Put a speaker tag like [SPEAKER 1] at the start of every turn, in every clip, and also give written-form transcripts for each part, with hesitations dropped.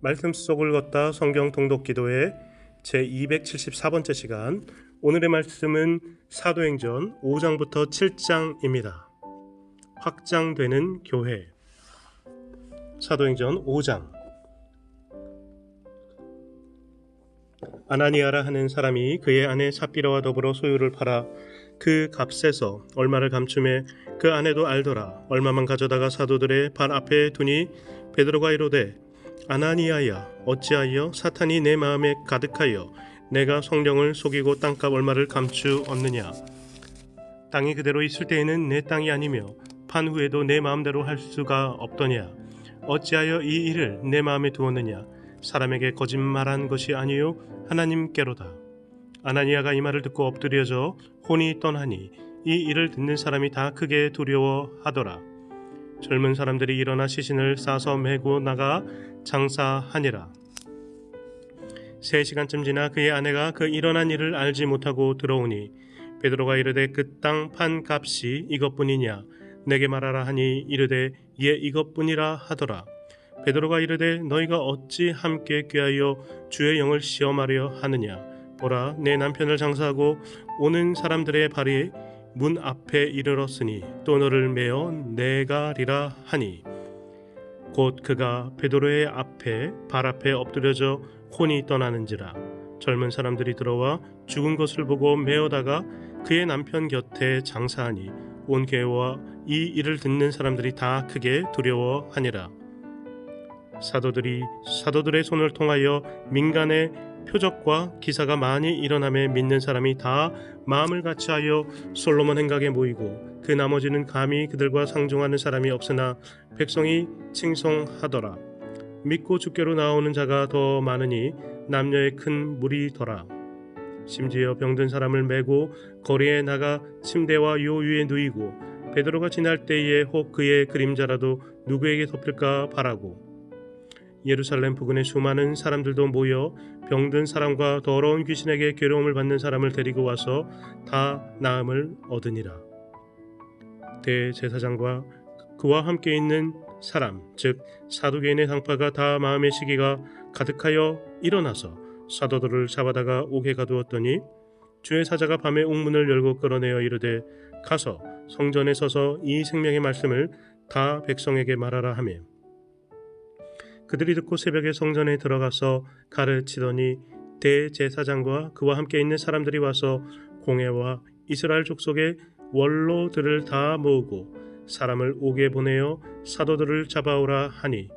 [SPEAKER 1] 말씀 속을 걷다 성경 통독 기도회 제274번째 시간. 오늘의 말씀은 사도행전 5장부터 7장입니다. 확장되는 교회. 사도행전 5장. 아나니아라 하는 사람이 그의 아내 삽비라와 더불어 소유를 팔아 그 값에서 얼마를 감춤해 그 아내도 알더라. 얼마만 가져다가 사도들의 발 앞에 두니 베드로가 이르되 아나니아야, 어찌하여 사탄이 내 마음에 가득하여 내가 성령을 속이고 땅값 얼마를 감추었느냐. 땅이 그대로 있을 때에는 내 땅이 아니며 판 후에도 내 마음대로 할 수가 없더냐. 어찌하여 이 일을 내 마음에 두었느냐. 사람에게 거짓말한 것이 아니요 하나님께로다. 아나니아가 이 말을 듣고 엎드려져 혼이 떠나니 이 일을 듣는 사람이 다 크게 두려워하더라. 젊은 사람들이 일어나 시신을 싸서 메고 나가 장사하니라. 3시간쯤 지나 그의 아내가 그 일어난 일을 알지 못하고 들어오니 베드로가 이르되 그 땅 판 값이 이것뿐이냐. 내게 말하라 하니 이르되 예 이것뿐이라 하더라. 베드로가 이르되 너희가 어찌 함께 꾀하여 주의 영을 시험하려 하느냐. 보라, 내 남편을 장사하고 오는 사람들의 발이 문 앞에 이르렀으니 또 너를 메어 내가리라 하니 곧 그가 베드로의 발 앞에 엎드려져 혼이 떠나는지라. 젊은 사람들이 들어와 죽은 것을 보고 메어다가 그의 남편 곁에 장사하니 온 교회와 이 일을 듣는 사람들이 다 크게 두려워하니라. 사도들의 손을 통하여 민간의 표적과 기사가 많이 일어나매 믿는 사람이 다 마음을 같이하여 솔로몬 행각에 모이고 그 나머지는 감히 그들과 상종하는 사람이 없으나 백성이 칭송하더라. 믿고 주께로 나오는 자가 더 많으니 남녀의 큰 무리더라. 심지어 병든 사람을 메고 거리에 나가 침대와 요 위에 누이고 베드로가 지날 때에 혹 그의 그림자라도 누구에게 덮일까 바라고 예루살렘 부근에 수많은 사람들도 모여 병든 사람과 더러운 귀신에게 괴로움을 받는 사람을 데리고 와서 다 나음을 얻으니라. 대제사장과 그와 함께 있는 사람 즉 사두개인의 당파가 다 마음의 시기가 가득하여 일어나서 사도들을 잡아다가 옥에 가두었더니 주의 사자가 밤에 옥문을 열고 끌어내어 이르되 가서 성전에 서서 이 생명의 말씀을 다 백성에게 말하라 하며 그들이 듣고 새벽에 성전에 들어가서 가르치더니 대제사장과 그와 함께 있는 사람들이 와서 공회와 이스라엘 족속의 원로들을 다 모으고 사람을 옥에 보내어 사도들을 잡아오라 하니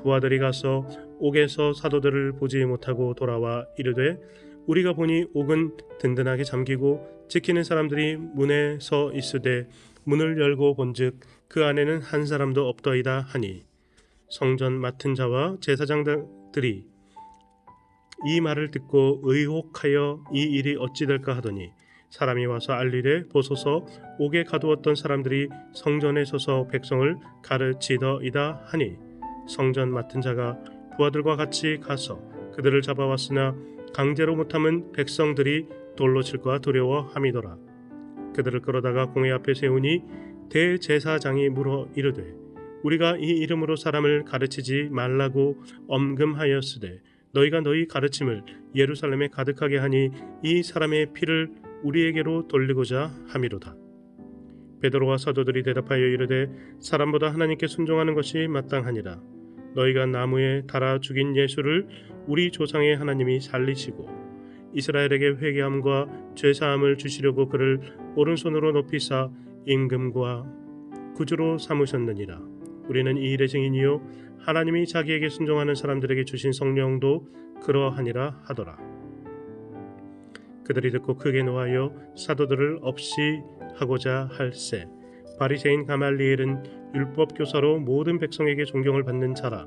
[SPEAKER 1] 부하들이 가서 옥에서 사도들을 보지 못하고 돌아와 이르되 우리가 보니 옥은 든든하게 잠기고 지키는 사람들이 문에 서 있으되 문을 열고 본즉 그 안에는 한 사람도 없더이다 하니 성전 맡은 자와 제사장들이 이 말을 듣고 의혹하여 이 일이 어찌 될까 하더니 사람이 와서 알리되 보소서 옥에 가두었던 사람들이 성전에 서서 백성을 가르치더이다 하니 성전 맡은 자가 부하들과 같이 가서 그들을 잡아왔으나 강제로 못함은 백성들이 돌로 칠까 두려워함이더라. 그들을 끌어다가 공회 앞에 세우니 대제사장이 물어 이르되 우리가 이 이름으로 사람을 가르치지 말라고 엄금하였으되 너희가 너희 가르침을 예루살렘에 가득하게 하니 이 사람의 피를 우리에게로 돌리고자 함이로다. 베드로와 사도들이 대답하여 이르되 사람보다 하나님께 순종하는 것이 마땅하니라. 너희가 나무에 달아 죽인 예수를 우리 조상의 하나님이 살리시고 이스라엘에게 회개함과 죄사함을 주시려고 그를 오른손으로 높이사 임금과 구주로 삼으셨느니라. 우리는 이 일의 증인이요 하나님이 자기에게 순종하는 사람들에게 주신 성령도 그러하니라 하더라. 그들이 듣고 크게 노하여 사도들을 없이 하고자 할세. 바리새인 가말리엘은 율법 교사로 모든 백성에게 존경을 받는 자라.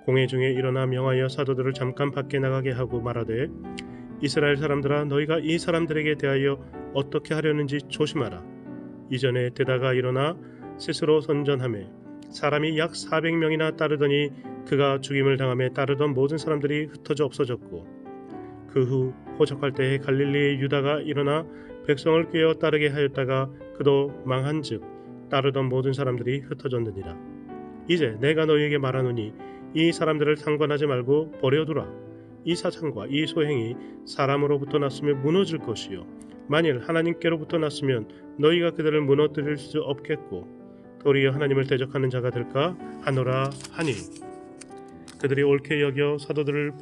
[SPEAKER 1] 공회 중에 일어나 명하여 사도들을 잠깐 밖에 나가게 하고 말하되 이스라엘 사람들아 너희가 이 사람들에게 대하여 어떻게 하려는지 조심하라. 이전에 대다가 일어나 스스로 선전하며 사람이 약 400명이나 따르더니 그가 죽임을 당하며 따르던 모든 사람들이 흩어져 없어졌고 그 후 호적할 때에 갈릴리의 유다가 일어나 백성을 꾀어 따르게 하였다가 그도 망한즉 따르던 모든 사람들이 흩어졌느니라. 이제 내가 너희에게 말하노니 이 사람들을 상관하지 말고 버려두라. 이 사상과 이 소행이 사람으로부터 났으면 무너질 것이요 만일 하나님께로부터 났으면 너희가 그들을 무너뜨릴 수 없겠고 도리어 하나님을 대적하는 자가 될까 하노라 하니 그들이 옳게 여겨 사도들을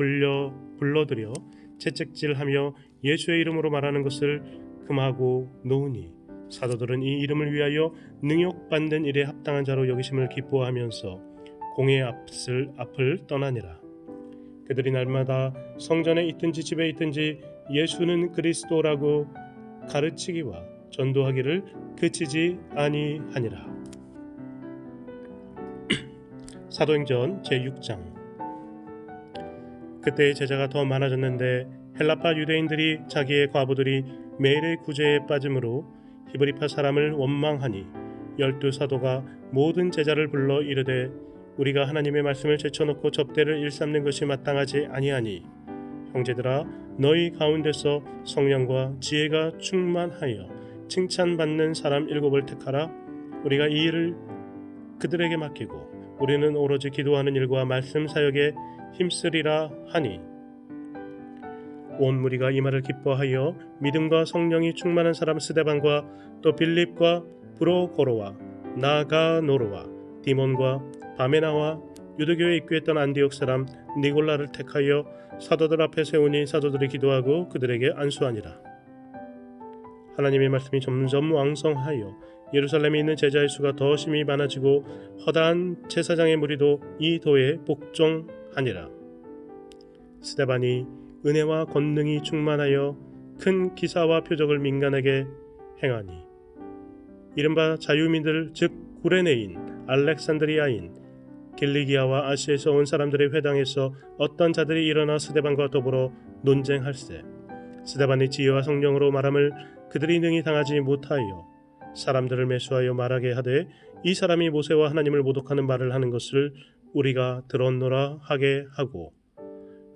[SPEAKER 1] 불러들여 채찍질하며 예수의 이름으로 말하는 것을 금하고 놓으니 사도들은 이 이름을 위하여 능욕받는 일에 합당한 자로 여기심을 기뻐하면서 공의 앞을 떠나니라. 그들이 날마다 성전에 있든지 집에 있든지 예수는 그리스도라고 가르치기와 전도하기를 그치지 아니하니라. 사도행전 제6장. 그때 제자가 더 많아졌는데 헬라파 유대인들이 자기의 과부들이 매일의 구제에 빠짐으로 히브리파 사람을 원망하니 12 사도가 모든 제자를 불러 이르되 우리가 하나님의 말씀을 제쳐놓고 접대를 일삼는 것이 마땅하지 아니하니 형제들아 너희 가운데서 성령과 지혜가 충만하여 칭찬받는 사람 7을 택하라. 우리가 이 일을 그들에게 맡기고 우리는 오로지 기도하는 일과 말씀 사역에 힘쓰리라 하니 온 무리가 이 말을 기뻐하여 믿음과 성령이 충만한 사람 스데반과 또 빌립과 브로고로와 나가노로와 디몬과 바메나와 유대교에 입교했던 안디옥 사람 니골라를 택하여 사도들 앞에 세우니 사도들이 기도하고 그들에게 안수하니라. 하나님의 말씀이 점점 왕성하여 예루살렘에 있는 제자의 수가 더 심히 많아지고 허다한 제사장의 무리도 이 도에 복종하니라. 스데반이 은혜와 권능이 충만하여 큰 기사와 표적을 민간에게 행하니 이른바 자유민들 즉 구레네인, 알렉산드리아인, 길리기아와 아시아에서 온 사람들의 회당에서 어떤 자들이 일어나 스데반과 더불어 논쟁할세 스데반의 지혜와 성령으로 말함을 그들이 능히 당하지 못하여 사람들을 매수하여 말하게 하되 이 사람이 모세와 하나님을 모독하는 말을 하는 것을 우리가 들었노라 하게 하고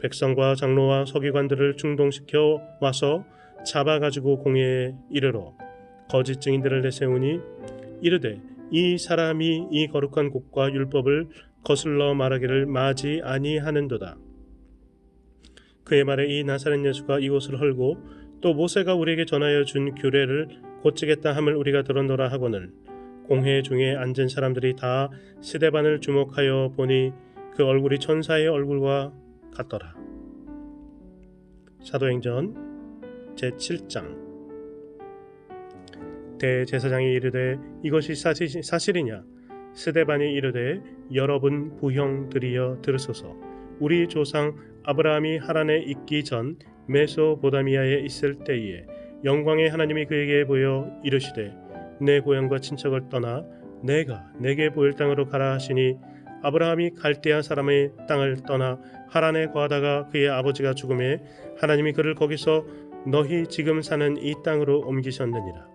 [SPEAKER 1] 백성과 장로와 서기관들을 충동시켜 와서 잡아가지고 공회에 이르러 거짓 증인들을 내세우니 이르되 이 사람이 이 거룩한 곳과 율법을 거슬러 말하기를 마지 아니하는도다. 그의 말에 이 나사렛 예수가 이곳을 헐고 또 모세가 우리에게 전하여 준 규례를 고치겠다 함을 우리가 들었노라 하거늘 공회 중에 앉은 사람들이 다 스데반을 주목하여 보니 그 얼굴이 천사의 얼굴과 같더라. 사도행전 제7장. 대제사장이 이르되 이것이 사실이냐? 스데반이 이르되 여러분 부형들이여 들으소서. 우리 조상 아브라함이 하란에 있기 전 메소보다미아에 있을 때에 영광의 하나님이 그에게 보여 이르시되 내 고향과 친척을 떠나 내가 내게 보일 땅으로 가라 하시니 아브라함이 갈대아 사람의 땅을 떠나 하란에 거하다가 그의 아버지가 죽음에 하나님이 그를 거기서 너희 지금 사는 이 땅으로 옮기셨느니라.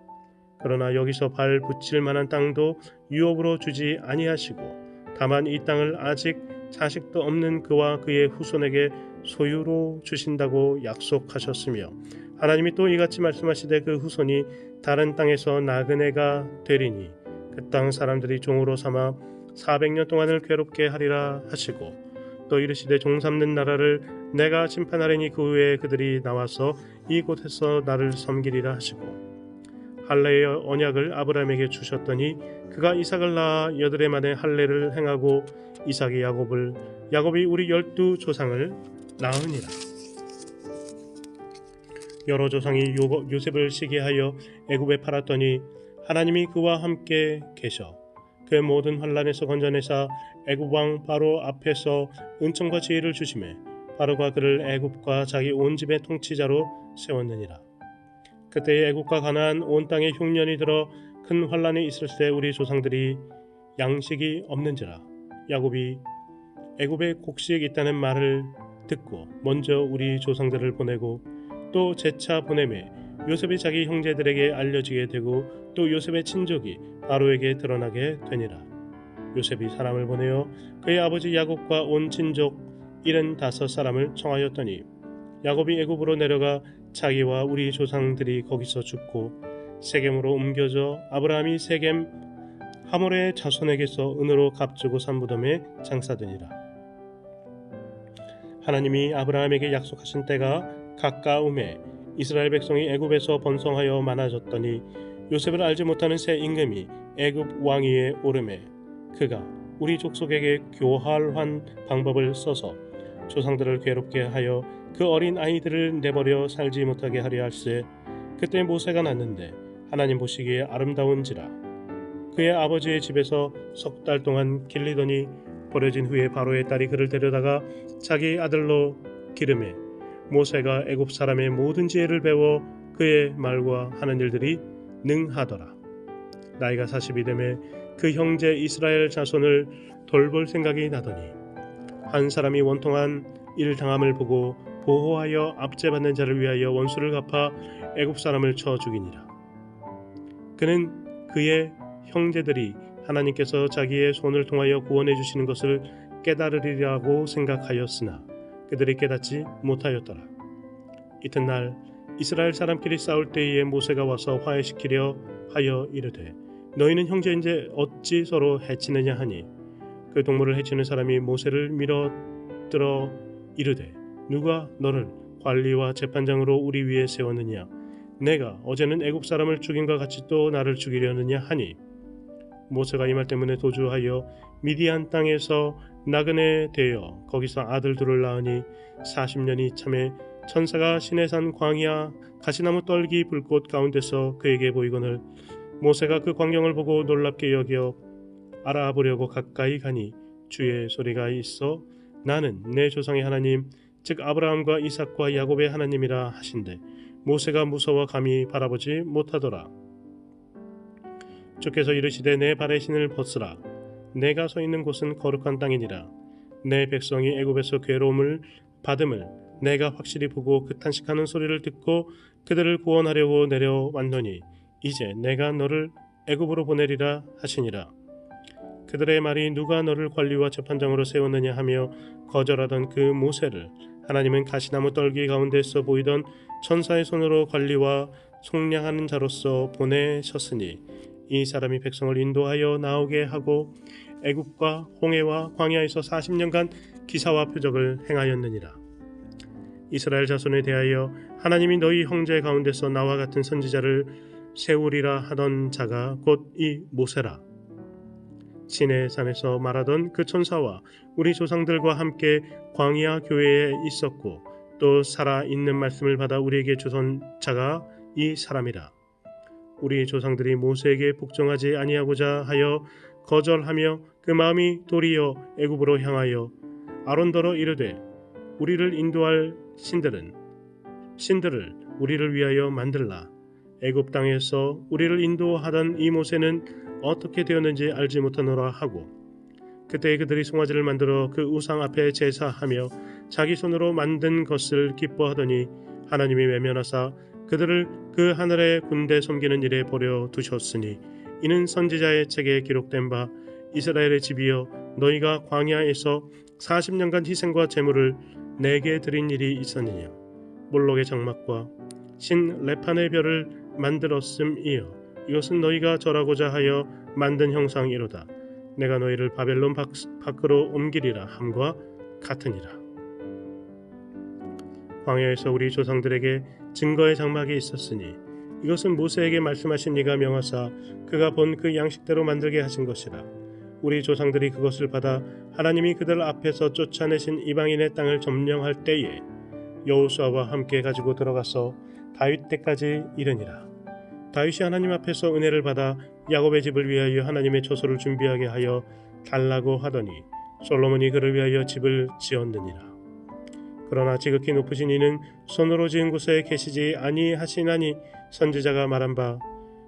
[SPEAKER 1] 그러나 여기서 발 붙일 만한 땅도 유업으로 주지 아니하시고 다만 이 땅을 아직 자식도 없는 그와 그의 후손에게 소유로 주신다고 약속하셨으며 하나님이 또 이같이 말씀하시되 그 후손이 다른 땅에서 나그네가 되리니 그 땅 사람들이 종으로 삼아 400년 동안을 괴롭게 하리라 하시고 또 이르시되 종 삼는 나라를 내가 심판하리니 그 후에 그들이 나와서 이곳에서 나를 섬기리라 하시고 할례의 언약을 아브라함에게 주셨더니 그가 이삭을 낳아 8해 만에 할례를 행하고 이삭이 야곱이 우리 12 조상을 낳으니라. 여러 조상이 요셉을 시기하여 애굽에 팔았더니 하나님이 그와 함께 계셔 그 모든 환난에서 건져내사 애굽 왕 바로 앞에서 은총과 지혜를 주시매 바로가 그를 애굽과 자기 온 집의 통치자로 세웠느니라. 그때에 애굽과 가나안 온 땅에 흉년이 들어 큰 환난이 있을 때 우리 조상들이 양식이 없는지라 야곱이 애굽에 곡식 있다는 말을 듣고 먼저 우리 조상들을 보내고 또 재차 보내매 요셉이 자기 형제들에게 알려지게 되고 또 요셉의 친족이 바로에게 드러나게 되니라. 요셉이 사람을 보내어 그의 아버지 야곱과 온 친족 75사람을 청하였더니 야곱이 애굽으로 내려가 자기와 우리 조상들이 거기서 죽고 세겜으로 옮겨져 아브라함이 세겜 하몰의 자손에게서 은으로 값주고 산 무덤에 장사되니라. 하나님이 아브라함에게 약속하신 때가 가까움에 이스라엘 백성이 애굽에서 번성하여 많아졌더니 요셉을 알지 못하는 새 임금이 애굽 왕위에 오르매 그가 우리 족속에게 교활한 방법을 써서 조상들을 괴롭게 하여 그 어린 아이들을 내버려 살지 못하게 하려 할세. 그때 모세가 낳는데 하나님 보시기에 아름다운지라. 그의 아버지의 집에서 석 달 동안 길리더니 버려진 후에 바로의 딸이 그를 데려다가 자기 아들로 기르매 모세가 애굽 사람의 모든 지혜를 배워 그의 말과 하는 일들이 능하더라. 나이가 40이 되매 그 형제 이스라엘 자손을 돌볼 생각이 나더니 한 사람이 원통한 일 당함을 보고 보호하여 압제받는 자를 위하여 원수를 갚아 애굽 사람을 쳐 죽이니라. 그는 그의 형제들이 하나님께서 자기의 손을 통하여 구원해 주시는 것을 깨달으리라고 생각하였으나 그들이 깨닫지 못하였더라. 이튿날 이스라엘 사람끼리 싸울 때에 모세가 와서 화해시키려 하여 이르되 너희는 형제인지 어찌 서로 해치느냐 하니 그 동물을 해치는 사람이 모세를 밀어들어 이르되 누가 너를 관리와 재판장으로 우리 위에 세웠느냐 내가 어제는 애굽 사람을 죽인과 같이 또 나를 죽이려느냐 하니 모세가 이 말 때문에 도주하여 미디안 땅에서 나그네 되어 거기서 아들 둘을 낳으니 40년이 참에 천사가 시내산 광야 가시나무 떨기 불꽃 가운데서 그에게 보이거늘 모세가 그 광경을 보고 놀랍게 여겨 알아보려고 가까이 가니 주의 소리가 있어 나는 내 조상의 하나님 즉 아브라함과 이삭과 야곱의 하나님이라 하신대 모세가 무서워 감히 바라보지 못하더라. 주께서 이르시되 내 발의 신을 벗으라. 내가 서 있는 곳은 거룩한 땅이니라. 내 백성이 애굽에서 괴로움을 받음을 내가 확실히 보고 그 탄식하는 소리를 듣고 그들을 구원하려고 내려왔노니 이제 내가 너를 애굽으로 보내리라 하시니라. 그들의 말이 누가 너를 관리와 재판장으로 세웠느냐 하며 거절하던 그 모세를 하나님은 가시나무 떨기 가운데서 보이던 천사의 손으로 관리와 속량하는 자로서 보내셨으니 이 사람이 백성을 인도하여 나오게 하고 애굽과 홍해와 광야에서 40년간 기사와 표적을 행하였느니라. 이스라엘 자손에 대하여 하나님이 너희 형제 가운데서 나와 같은 선지자를 세우리라 하던 자가 곧 이 모세라. 시내 산에서 말하던 그 천사와 우리 조상들과 함께 광야 교회에 있었고 또 살아 있는 말씀을 받아 우리에게 주선 자가 이 사람이라. 우리 조상들이 모세에게 복종하지 아니하고자 하여 거절하며 그 마음이 도리어 애굽으로 향하여 아론더러 이르되 우리를 인도할 신들을 우리를 위하여 만들라. 애굽 땅에서 우리를 인도하던 이 모세는 어떻게 되었는지 알지 못하노라 하고 그때 그들이 송아지를 만들어 그 우상 앞에 제사하며 자기 손으로 만든 것을 기뻐하더니 하나님이 외면하사 그들을 그 하늘의 군대 섬기는 일에 버려 두셨으니 이는 선지자의 책에 기록된 바 이스라엘의 집이여 너희가 광야에서 40년간 희생과 제물을 내게 드린 일이 있었느냐. 몰록의 장막과 신 레판의 별을 만들었음이여 이것은 너희가 절하고자 하여 만든 형상이로다. 내가 너희를 바벨론 밖으로 옮기리라 함과 같으니라. 광야에서 우리 조상들에게 증거의 장막이 있었으니 이것은 모세에게 말씀하신 이가 명하사 그가 본 그 양식대로 만들게 하신 것이라. 우리 조상들이 그것을 받아 하나님이 그들 앞에서 쫓아내신 이방인의 땅을 점령할 때에 여호수아와 함께 가지고 들어가서 다윗 때까지 이르니라. 다윗이 하나님 앞에서 은혜를 받아 야곱의 집을 위하여 하나님의 처소를 준비하게 하여 달라고 하더니 솔로몬이 그를 위하여 집을 지었느니라. 그러나 지극히 높으신 이는 손으로 지은 곳에 계시지 아니하시나니 선지자가 말한 바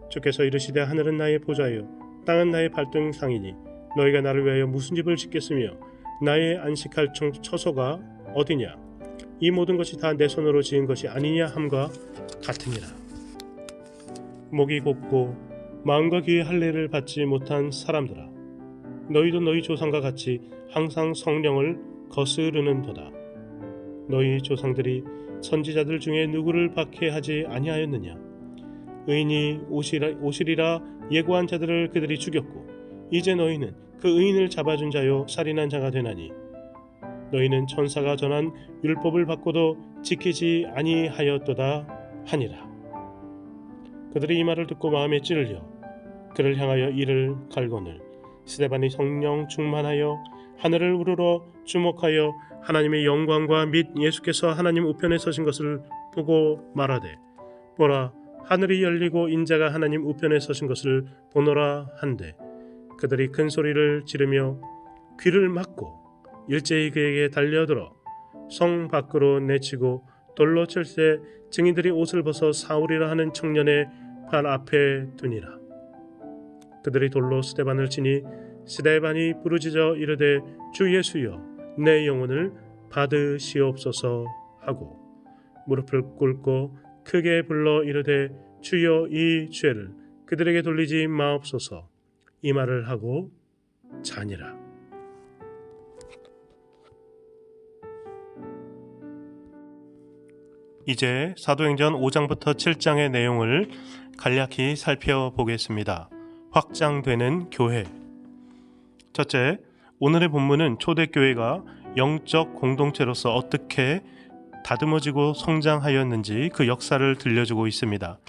[SPEAKER 1] 주께서 이르시되 하늘은 나의 보좌요 땅은 나의 발등상이니 너희가 나를 위하여 무슨 집을 짓겠으며 나의 안식할 처소가 어디냐. 이 모든 것이 다 내 손으로 지은 것이 아니냐 함과 같으니라. 목이 곧고 마음과 귀의 할례를 받지 못한 사람들아 너희도 너희 조상과 같이 항상 성령을 거스르는도다. 너희 조상들이 선지자들 중에 누구를 박해하지 아니하였느냐. 의인이 오시리라 예고한 자들을 그들이 죽였고 이제 너희는 그 의인을 잡아준 자요 살인한 자가 되나니 너희는 천사가 전한 율법을 받고도 지키지 아니하였도다 하니라. 그들이 이 말을 듣고 마음에 찔려 그를 향하여 이를 갈거늘 스데반이 성령 충만하여 하늘을 우러러 주목하여 하나님의 영광과 및 예수께서 하나님 우편에 서신 것을 보고 말하되 보라 하늘이 열리고 인자가 하나님 우편에 서신 것을 보노라 한데 그들이 큰 소리를 지르며 귀를 막고 일제히 그에게 달려들어 성 밖으로 내치고 돌로 칠세 증인들이 옷을 벗어 사울이라 하는 청년의 발 앞에 두니라. 그들이 돌로 스데반을 치니 스데반이 부르짖어 이르되 주 예수여 내 영혼을 받으시옵소서 하고 무릎을 꿇고 크게 불러 이르되 주여 이 죄를 그들에게 돌리지 마옵소서 이 말을 하고 자니라. 이제 사도행전 5장부터 7장의 내용을 간략히 살펴보겠습니다. 확장되는 교회. 첫째, 오늘의 본문은 초대교회가 영적 공동체로서 어떻게 다듬어지고 성장하였는지 그 역사를 들려주고 있습니다.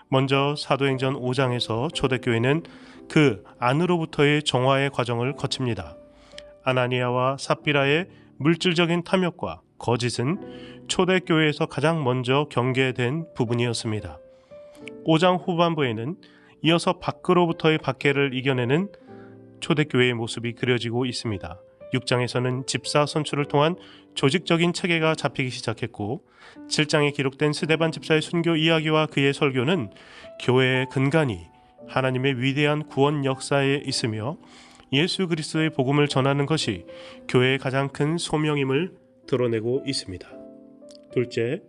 [SPEAKER 1] 먼저 사도행전 5장에서 초대교회는 그 안으로부터의 정화의 과정을 거칩니다. 아나니아와 삽비라의 물질적인 탐욕과 거짓은 초대교회에서 가장 먼저 경계된 부분이었습니다. 5장 후반부에는 이어서 밖으로부터의 박해를 이겨내는 초대교회의 모습이 그려지고 있습니다. 6장에서는 집사 선출을 통한 조직적인 체계가 잡히기 시작했고 7장에 기록된 스데반 집사의 순교 이야기와 그의 설교는 교회의 근간이 하나님의 위대한 구원 역사에 있으며 예수 그리스도의 복음을 전하는 것이 교회의 가장 큰 소명임을 드러내고 있습니다. 둘째,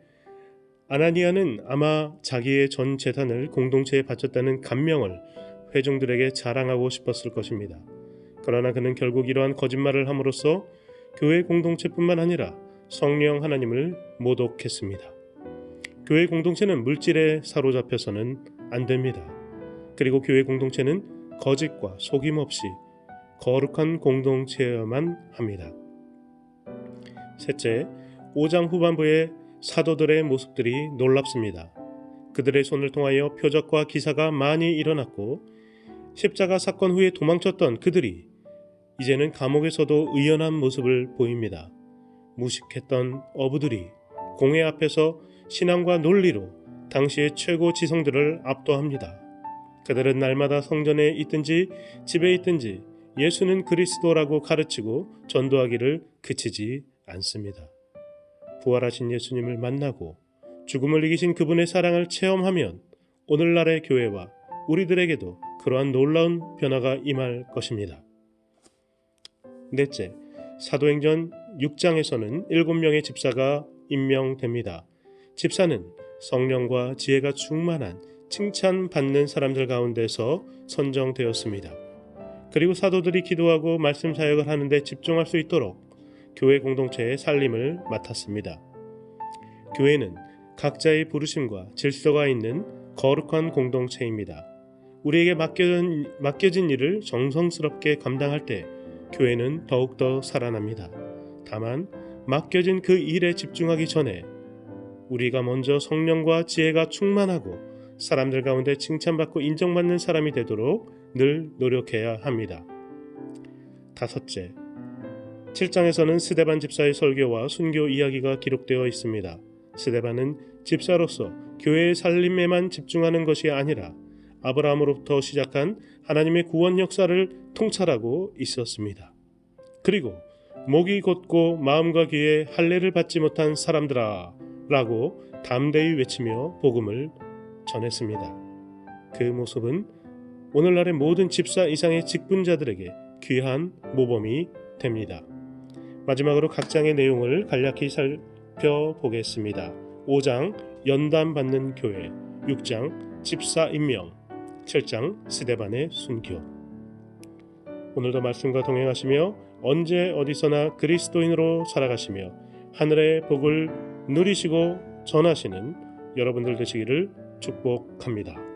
[SPEAKER 1] 아나니아는 아마 자기의 전 재산을 공동체에 바쳤다는 간명을 회중들에게 자랑하고 싶었을 것입니다. 그러나 그는 결국 이러한 거짓말을 함으로써 교회 공동체뿐만 아니라 성령 하나님을 모독했습니다. 교회 공동체는 물질에 사로잡혀서는 안 됩니다. 그리고 교회 공동체는 거짓과 속임 없이 거룩한 공동체여야만 합니다. 셋째, 5장 후반부의 사도들의 모습들이 놀랍습니다. 그들의 손을 통하여 표적과 기사가 많이 일어났고 십자가 사건 후에 도망쳤던 그들이 이제는 감옥에서도 의연한 모습을 보입니다. 무식했던 어부들이 공회 앞에서 신앙과 논리로 당시의 최고 지성들을 압도합니다. 그들은 날마다 성전에 있든지 집에 있든지 예수는 그리스도라고 가르치고 전도하기를 그치지 않습니다. 부활하신 예수님을 만나고 죽음을 이기신 그분의 사랑을 체험하면 오늘날의 교회와 우리들에게도 그러한 놀라운 변화가 임할 것입니다. 넷째, 사도행전 6장에서는 7명의 집사가 임명됩니다. 집사는 성령과 지혜가 충만한 칭찬받는 사람들 가운데서 선정되었습니다. 그리고 사도들이 기도하고 말씀 사역을 하는데 집중할 수 있도록 교회 공동체의 살림을 맡았습니다. 교회는 각자의 부르심과 질서가 있는 거룩한 공동체입니다. 우리에게 맡겨진 일을 정성스럽게 감당할 때 교회는 더욱더 살아납니다. 다만 맡겨진 그 일에 집중하기 전에 우리가 먼저 성령과 지혜가 충만하고 사람들 가운데 칭찬받고 인정받는 사람이 되도록 늘 노력해야 합니다. 다섯째, 7장에서는 스데반 집사의 설교와 순교 이야기가 기록되어 있습니다. 스데반은 집사로서 교회의 살림에만 집중하는 것이 아니라 아브라함으로부터 시작한 하나님의 구원 역사를 통찰하고 있었습니다. 그리고 목이 곧고 마음과 귀에 할례를 받지 못한 사람들아 라고 담대히 외치며 복음을 전했습니다. 그 모습은 오늘날의 모든 집사 이상의 직분자들에게 귀한 모범이 됩니다. 마지막으로 각 장의 내용을 간략히 살펴보겠습니다. 5장 연단받는 교회, 6장 집사 임명, 7장 스데반의 순교. 오늘도 말씀과 동행하시며 언제 어디서나 그리스도인으로 살아가시며 하늘의 복을 누리시고 전하시는 여러분들 되시기를 축복합니다.